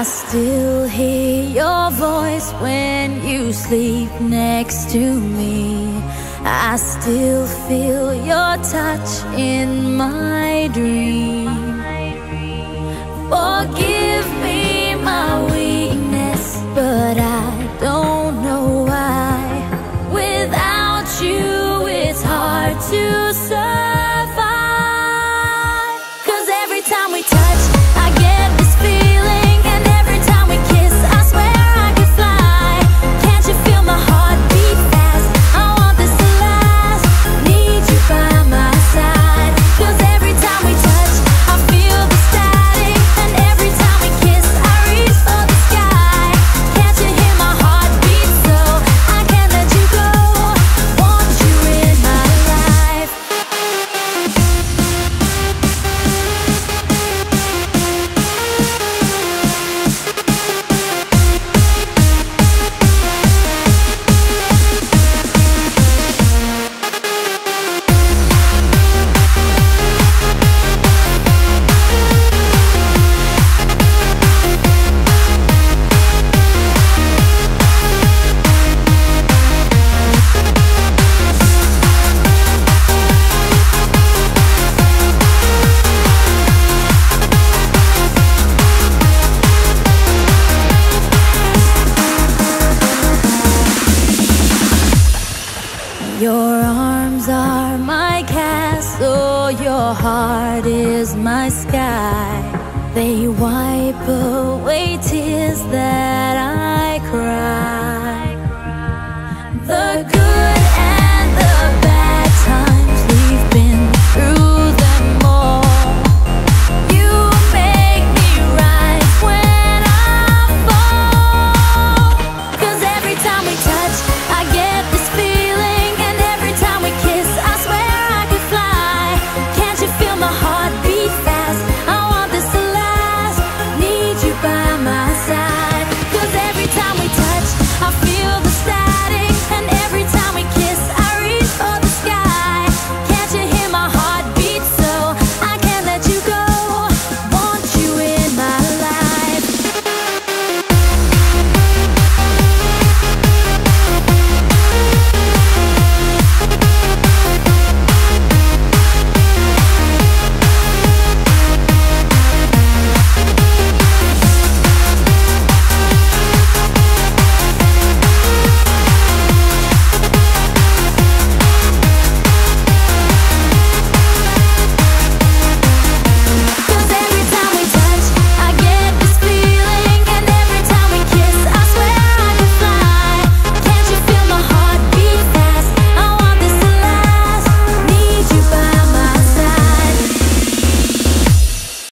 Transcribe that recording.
I still hear your voice when you sleep next to me. I still feel your touch in my dream. Forgive me my weakness, but I don't know why. Without you, it's hard to survive. 'Cause every time we touch, I get this feeling, and every time we kiss, I swear I could fly. Can't you feel my heart beat fast? I want this to last. Need you by my side. 'Cause every time we touch, I feel the static, and every time we kiss, I reach for the sky. Can't you hear my heart beat? So I can't let you go. Want you in my life. Your arms are my castle, your heart is my sky. They wipe away tears that I cry. The good